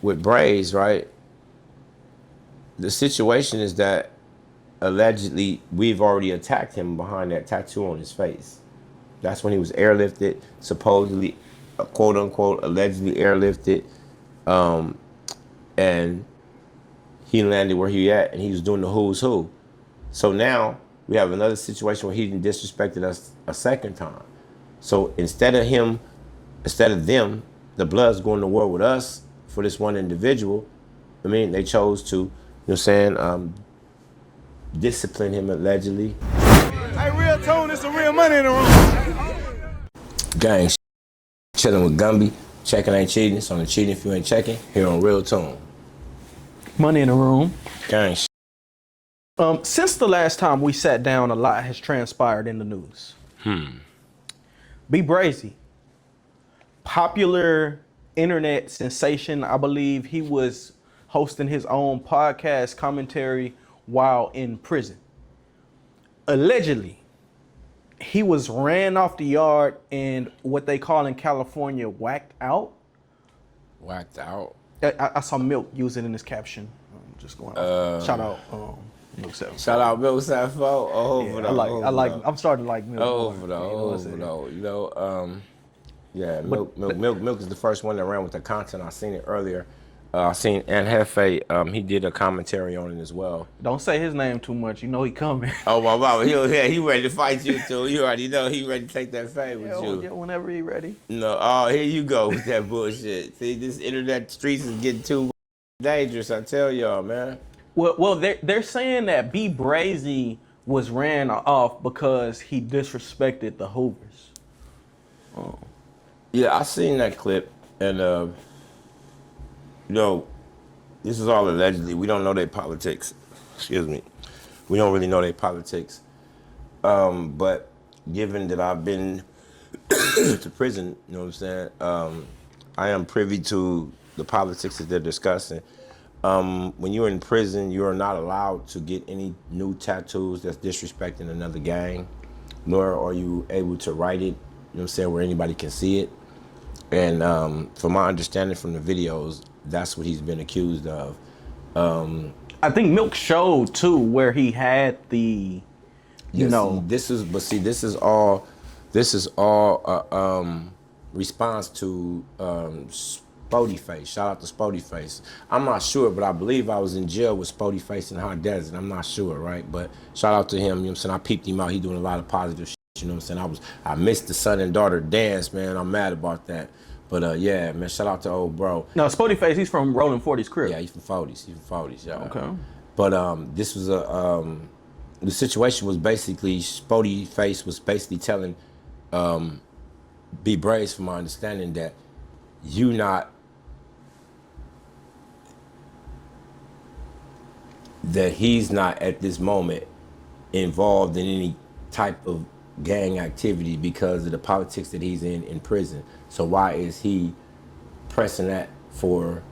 with Braze, right? The situation is that allegedly we've already attacked him behind that tattoo on his face. That's when he was airlifted, supposedly, quote unquote, allegedly airlifted, and he landed where he at, and he was doing the who's who. So now we have another situation where he disrespected us a second time. So instead of them, the Bloods going to war with us for this one individual, I mean, they chose to, you know what I'm saying, discipline him allegedly. Hey, real tone, there's some real money in the room. Gang, chilling with Gumby. Checking ain't cheating. It's on the cheating if you ain't checking. Here on Real Tone. Money in the room. Gang. Since the last time we sat down, a lot has transpired in the news. B Brazy, popular internet sensation. I believe he was hosting his own podcast commentary while in prison. Allegedly, he was ran off the yard and what they call in California, whacked out. Whacked out. I saw Milk use it in his caption. Just going off. Shout out Milk 7. Shout out Milk 7. I'm starting to like Milk. Over though. You know, yeah, Milk is the first one that ran with the content. I seen it earlier. I seen Aunt Hefe, he did a commentary on it as well. Don't say his name too much, you know he coming. Oh, my mama, he ready to fight you too. You already know he ready to take that fade with you. Yeah, whenever he ready. No, oh, here you go with that bullshit. See, this internet streets is getting too dangerous, I tell y'all, man. Well, they're saying that B Brazy was ran off because he disrespected the Hoovers. Oh. Yeah, I seen that clip, and you know, this is all allegedly. We don't know their politics. Excuse me. We don't really know their politics. But given that I've been to prison, you know what I'm saying, I am privy to the politics that they're discussing. When you're in prison, you are not allowed to get any new tattoos that's disrespecting another gang, nor are you able to write it, you know what I'm saying, where anybody can see it. And from my understanding from the videos, that's what he's been accused of. I think Milk showed too where he had the, you know. This is all response to Spody Face. Shout out to Spody Face. I'm not sure, but I believe I was in jail with Spody Face in Hot Desert. I'm not sure, right? But shout out to him. You know what I'm saying? I peeped him out. He doing a lot of positive shit. You know what I'm saying? I missed the son and daughter dance, man. I'm mad about that. But yeah, man, shout out to old bro. No, Spody Face, he's from Rolling 40's Crip. Yeah, he's from 40s. He's from 40s, yeah. Okay. But this was the situation was basically Spody Face was basically telling B Brazy, from my understanding, that he's not at this moment involved in any type of gang activity because of the politics that he's in prison. So why is he pressing that for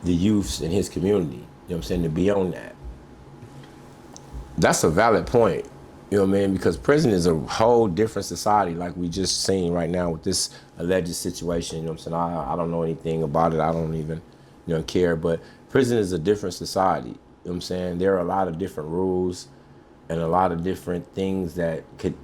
the youths in his community? You know what I'm saying? To be on that. That's a valid point. You know what I mean? Because prison is a whole different society, like we just seen right now with this alleged situation. You know what I'm saying? I don't know anything about it. I don't even, care. But prison is a different society. You know what I'm saying? There are a lot of different rules and a lot of different things that could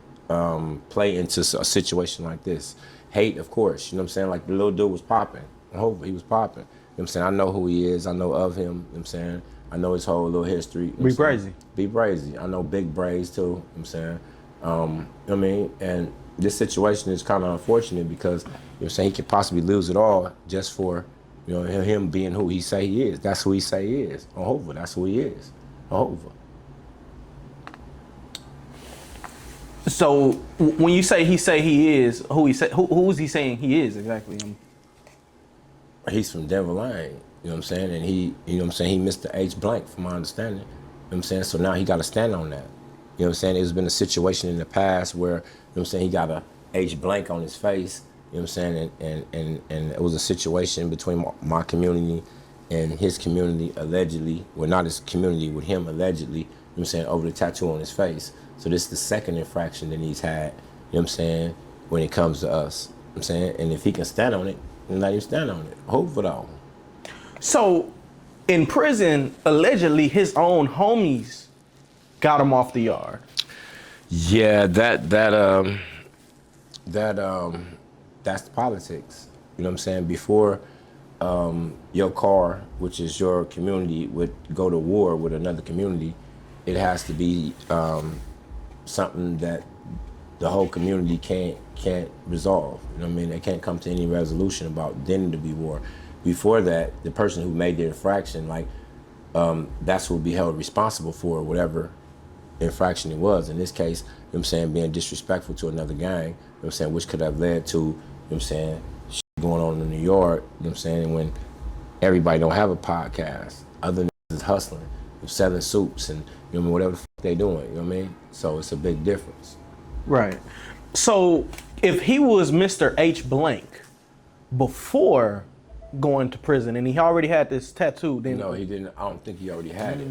play into a situation like this. Hate, of course. You know what I'm saying? Like the little dude was popping. I hope he was popping. You know what I'm saying? I know who he is. I know of him. You know what I'm saying? I know his whole little history. You know B Brazy. B Brazy. I know Big Brazy too. You know what I'm saying? You know what I mean? And this situation is kind of unfortunate because, you know what I'm saying, he could possibly lose it all just for, him being who he say he is. That's who he say he is. On Hoover, that's who he is. On Hoover. So when you say he is, who is he saying he is exactly? He's from Denver Lane, you know what I'm saying? And he, he missed the H blank from my understanding. You know what I'm saying? So now he got to stand on that. You know what I'm saying? There's been a situation in the past where, you know what I'm saying, he got a H blank on his face, you know what I'm saying? And it was a situation between my community and his community allegedly, well, not his community, with him allegedly, you know what I'm saying, over the tattoo on his face. So this is the second infraction that he's had, you know what I'm saying, when it comes to us. You know what I'm saying? And if he can stand on it, then let him stand on it. Hoover though. So, in prison, allegedly his own homies got him off the yard. Yeah, that's the politics. You know what I'm saying? Before your car, which is your community, would go to war with another community, it has to be something that the whole community can't resolve. You know what I mean? They can't come to any resolution about then to be war. Before that, the person who made the infraction, like that's who would be held responsible for whatever infraction it was. In this case, you know what I'm saying, being disrespectful to another gang, you know what I'm saying, which could have led to, you know what I'm saying, shit going on in New York, you know what I'm saying, when everybody don't have a podcast, other than hustling, selling soups and, you know, whatever the fuck they doing, you know what I mean? So it's a big difference. Right. So if he was Mr. H blank before going to prison and he already had this tattoo, then No, he didn't. I don't think he already had it.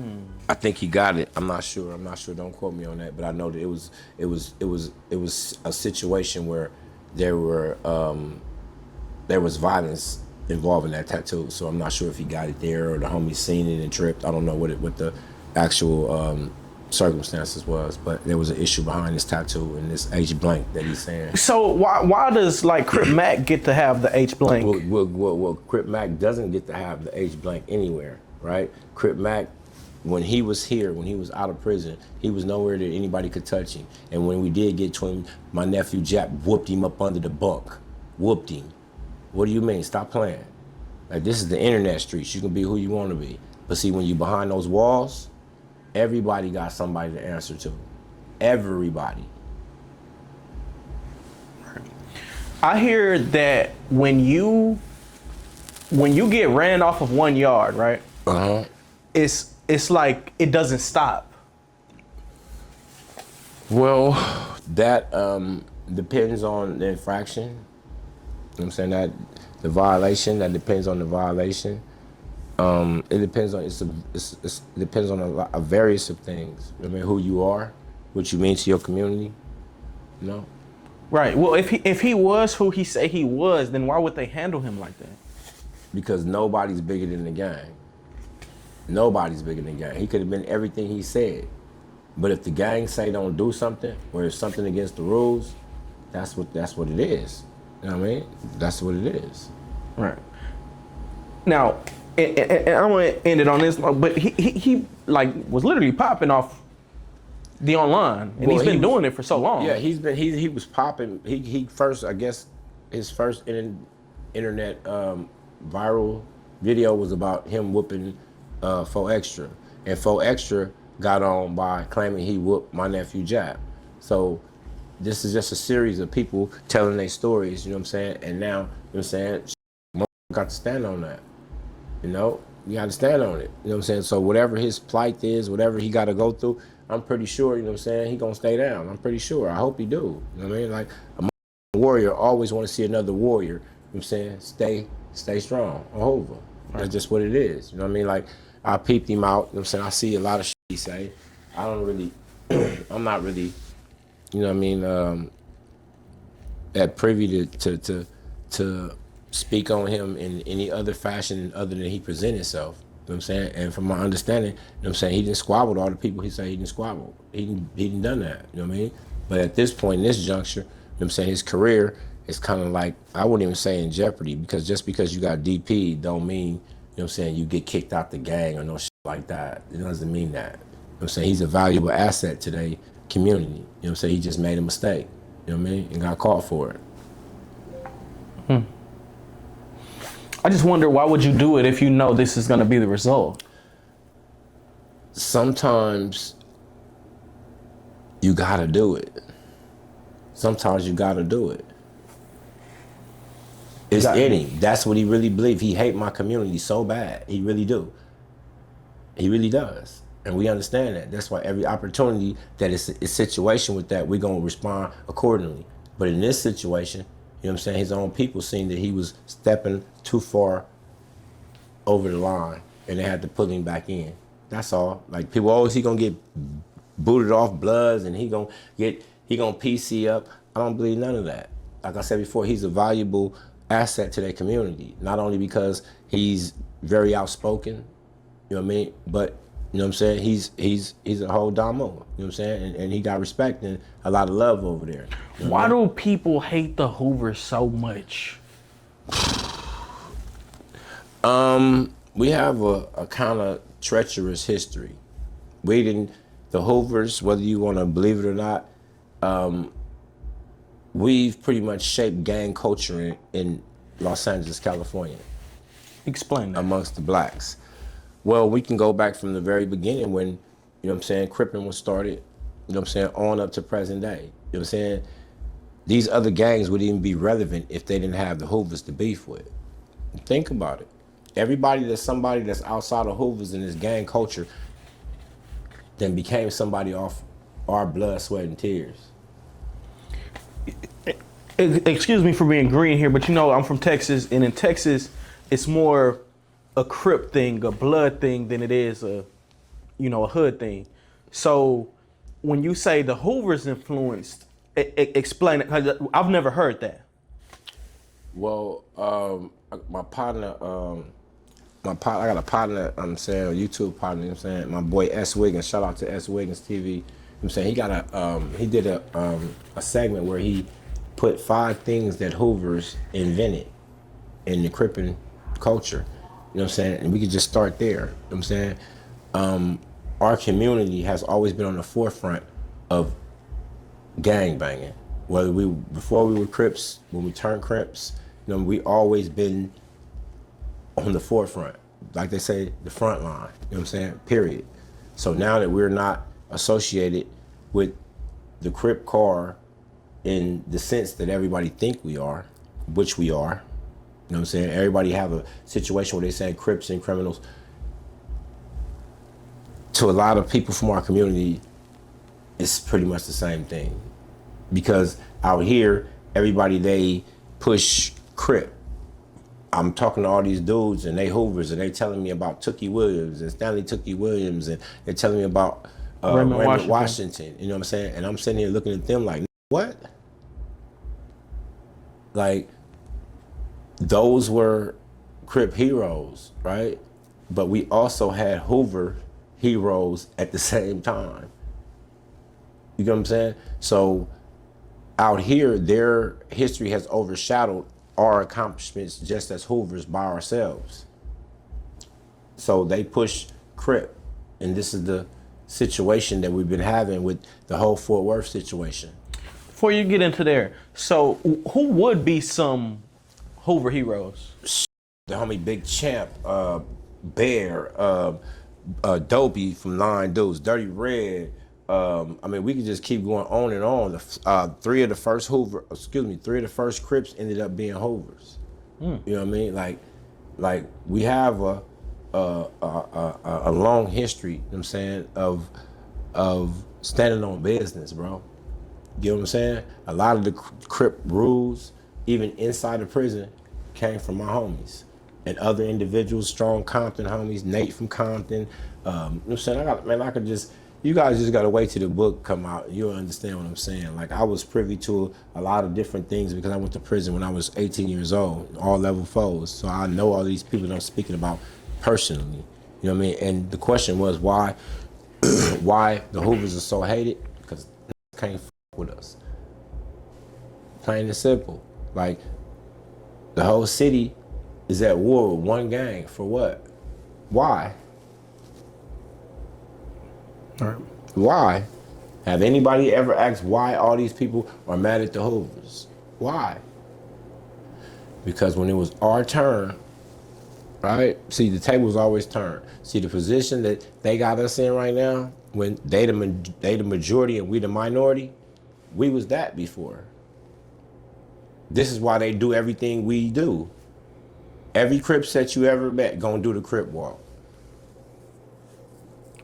I think he got it. I'm not sure. Don't quote me on that. But I know that it was a situation where there was violence involving that tattoo. So I'm not sure if he got it there or the homies seen it and tripped. I don't know what the actual circumstances was, but there was an issue behind this tattoo and this H blank that he's saying. So why does like Crip Mac get to have the H blank? Well, Crip Mac doesn't get to have the H blank anywhere, right? Crip Mac, when he was here, when he was out of prison, he was nowhere that anybody could touch him. And when we did get to him, my nephew Jack whooped him up under the bunk. Whooped him. What do you mean? Stop playing. Like, this is the internet streets. You can be who you want to be. But see, when you behind those walls, everybody got somebody to answer to. Everybody. I hear that when you get ran off of 1 yard, right? It's like it doesn't stop. Well, that depends on the infraction. You know what I'm saying? That the violation, that depends on the violation. It depends on it depends on a various of things. I mean, who you are, what you mean to your community. You know. Right. Well, if he was who he say he was, then why would they handle him like that? Because nobody's bigger than the gang. Nobody's bigger than the gang. He could have been everything he said, but if the gang say don't do something or it's something against the rules, that's what it is. You know what I mean? That's what it is. Right. Now, and I want to end it on this, but he like was literally popping off the online, and he's been doing it for so long. Yeah, he was popping. He first, I guess, his first internet viral video was about him whooping 4 Extra, and 4 Extra got on by claiming he whooped my nephew Jab. So this is just a series of people telling their stories. You know what I'm saying? And now, you know what I'm saying, got to stand on that. You know, you got to stand on it. You know what I'm saying? So whatever his plight is, whatever he got to go through, I'm pretty sure, you know what I'm saying, he gonna stay down. I'm pretty sure. I hope he do. You know what I mean? Like, a warrior always want to see another warrior, you know what I'm saying, stay strong on Hoover. That's just what it is. You know what I mean? Like, I peeped him out, you know what I'm saying? I see a lot of shit he say. I don't really, I'm not really, you know what I mean, that privy to speak on him in any other fashion other than he present himself. You know what I'm saying? And from my understanding, you know what I'm saying, he didn't squabble with all the people he said he didn't squabble. He didn't done that, you know what I mean? But at this point, in this juncture, you know what I'm saying, his career is kind of like, I wouldn't even say in jeopardy, because just because you got DP don't mean, you know what I'm saying, you get kicked out the gang or no shit like that. It doesn't mean that. You know what I'm saying? He's a valuable asset to their community. You know what I'm saying? He just made a mistake, you know what I mean, and got caught for it. I just wonder, why would you do it if you know this is going to be the result? Sometimes you gotta do it. Sometimes you gotta do it. It's in him. That's what he really believes. He hate my community so bad. He really do. He really does. And we understand that. That's why every opportunity that is a situation with that, we're gonna respond accordingly. But in this situation, you know what I'm saying, his own people seen that he was stepping too far over the line and they had to pull him back in. That's all. Like, people always, he gonna get booted off Bloods and he gonna PC up. I don't believe none of that. Like I said before, he's a valuable asset to their community. Not only because he's very outspoken. You know what I mean? But you know what I'm saying? He's a whole damo. You know what I'm saying? And he got respect and a lot of love over there. You know Why do people hate the Hoovers so much? We have a kind of treacherous history. The Hoovers, whether you want to believe it or not, we've pretty much shaped gang culture in Los Angeles, California, Explain that. amongst the blacks. Well, we can go back from the very beginning when, you know what I'm saying, Crippin' was started, you know what I'm saying, on up to present day. You know what I'm saying? These other gangs wouldn't even be relevant if they didn't have the Hoovers to beef with. Think about it. Everybody that's somebody that's outside of Hoovers in this gang culture then became somebody off our blood, sweat, and tears. Excuse me for being green here, but you know I'm from Texas, and in Texas, it's more a Crip thing, a blood thing, than it is a hood thing. So when you say the Hoovers influenced, explain it. 'Cause I've never heard that. Well, my partner, I got a partner, I'm saying, a YouTube partner, you know what I'm saying, my boy S. Wiggins, shout out to S. Wiggins TV, you know what I'm saying, he did a segment where he put 5 things that Hoovers invented in the Crippin' culture, you know what I'm saying, and we could just start there, you know what I'm saying. Our community has always been on the forefront of gang banging, before we were Crips, when we turned Crips, you know, we always been on the forefront, like they say, the front line, you know what I'm saying, period. So now that we're not associated with the Crip car in the sense that everybody think we are, which we are, you know what I'm saying, everybody have a situation where they say Crips and criminals. To a lot of people from our community, it's pretty much the same thing. Because out here, everybody, they push Crip. I'm talking to all these dudes and they Hoovers and they telling me about Tookie Williams and Stanley Tookie Williams and they're telling me about Raymond Washington. You know what I'm saying? And I'm sitting here looking at them like, what? Like, those were Crip heroes, right? But we also had Hoover heroes at the same time. You know what I'm saying? So out here, their history has overshadowed our accomplishments just as Hoovers by ourselves. So they push Crip, and this is the situation that we've been having with the whole Fort Worth situation. Before you get into there, so who would be some Hoover heroes? The homie Big Champ, Bear, Dopey from Nine Dudes, Dirty Red. I mean, we could just keep going on and on. 3 of the first Crips ended up being Hoovers. You know what I mean? Like we have a long history, you know what I'm saying, of standing on business, bro. You know what I'm saying? A lot of the Crip rules, even inside the prison, came from my homies and other individuals, strong Compton homies, Nate from Compton. You know what I'm saying? You guys just gotta wait till the book come out and you'll understand what I'm saying. Like, I was privy to a lot of different things because I went to prison when I was 18 years old, all level 4s. So I know all these people that I'm speaking about personally. You know what I mean? And the question was why the Hoovers are so hated? Because can't f with us. Plain and simple. Like, the whole city is at war with one gang. For what? Why? All right. Why? Have anybody ever asked why all these people are mad at the Hoovers? Why? Because when it was our turn, right? See, the tables always turn. See, the position that they got us in right now, when they the majority and we the minority, we was that before. This is why they do everything we do. Every Crip set you ever met gonna do the Crip walk.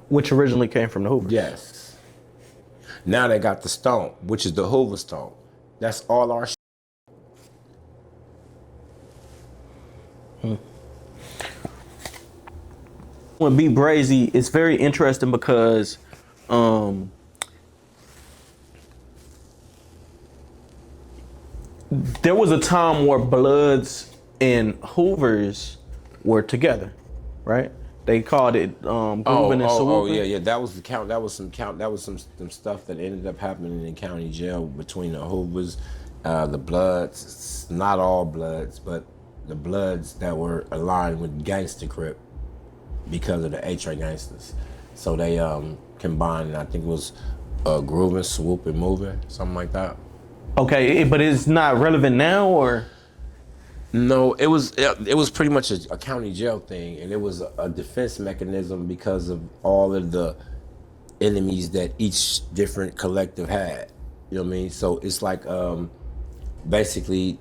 Which originally came from the Hoovers. Yes. Now they got the stomp, which is the Hoover stomp. That's all our shit. When B Brazy, it's very interesting because there was a time where Bloods and Hoovers were together. right? They called it grooving and swooping. Yeah. That was the count. That was some stuff that ended up happening in county jail between the Hoovers, the Bloods. Not all Bloods, but the Bloods that were aligned with Gangsta Crip because of the A-Train gangsters. So they combined. And I think it was grooving, swooping, moving, something like that. Okay, but it's not relevant now, or? No, it was pretty much a county jail thing, and it was a defense mechanism because of all of the enemies that each different collective had. You know what I mean? So it's like basically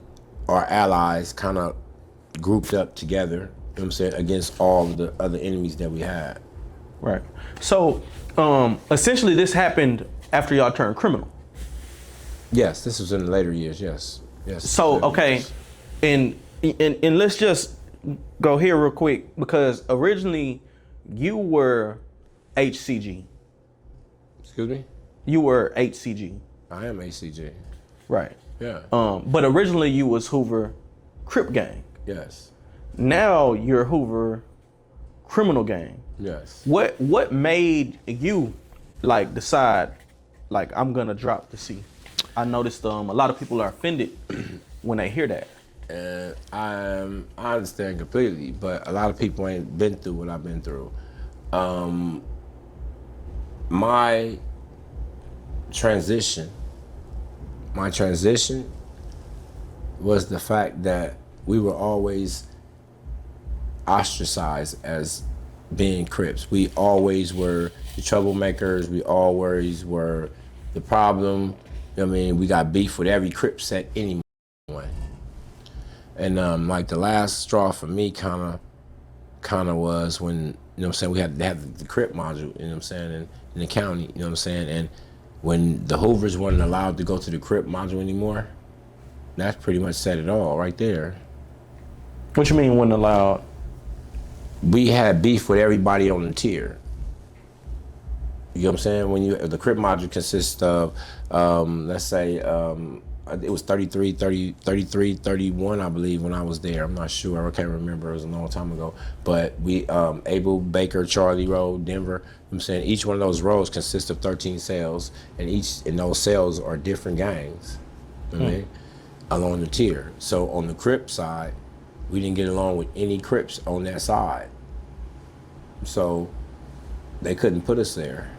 our allies kind of grouped up together, you know what I'm saying, against all of the other enemies that we had. Right. So essentially this happened after y'all turned criminal. Yes, this was in the later years, yes. So, okay, and let's just go here real quick, because originally you were HCG. Excuse me? You were HCG. I am ACG. Right. Yeah. But originally you was Hoover Crip Gang. Yes. Now you're Hoover Criminal Gang. Yes. What made you like decide like I'm gonna drop the C? I noticed a lot of people are offended when they hear that. And I understand completely, but a lot of people ain't been through what I've been through. My transition was the fact that we were always ostracized as being Crips. We always were the troublemakers. We always were the problem. I mean, we got beef with every Crip set anyway. And like the last straw for me kind of was when, you know what I'm saying, we had to have the Crip module, you know what I'm saying, in the county, you know what I'm saying, and when the Hoovers weren't allowed to go to the Crip module anymore, that pretty much said it all right there. What you mean wasn't allowed? We had beef with everybody on the tier. You know what I'm saying? When the Crip module consists of, let's say, it was 33, 31, I believe, when I was there. I'm not sure. I can't remember. It was a long time ago. But we, Abel, Baker, Charlie Road, Denver, you know what I'm saying, each one of those rows consists of 13 cells, and those cells are different gangs, you know what I mean, along the tier. So on the Crip side, we didn't get along with any Crips on that side. So they couldn't put us there.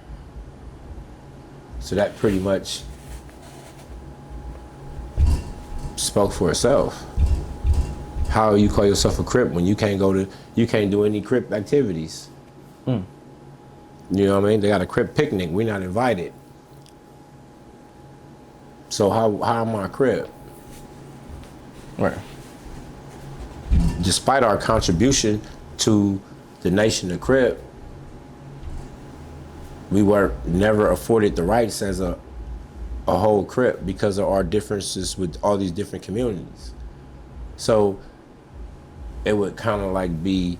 So that pretty much spoke for itself. How you call yourself a Crip when you can't do any Crip activities? You know what I mean? They got a Crip picnic. We're not invited. So how am I a Crip? Right. Despite our contribution to the nation of Crip, we were never afforded the rights as a whole Crip because of our differences with all these different communities. So it would kind of like be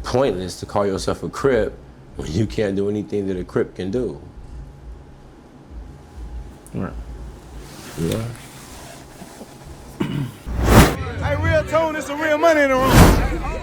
pointless to call yourself a Crip when you can't do anything that a Crip can do. Right. Yeah. Hey, real tone, it's some real money in the room.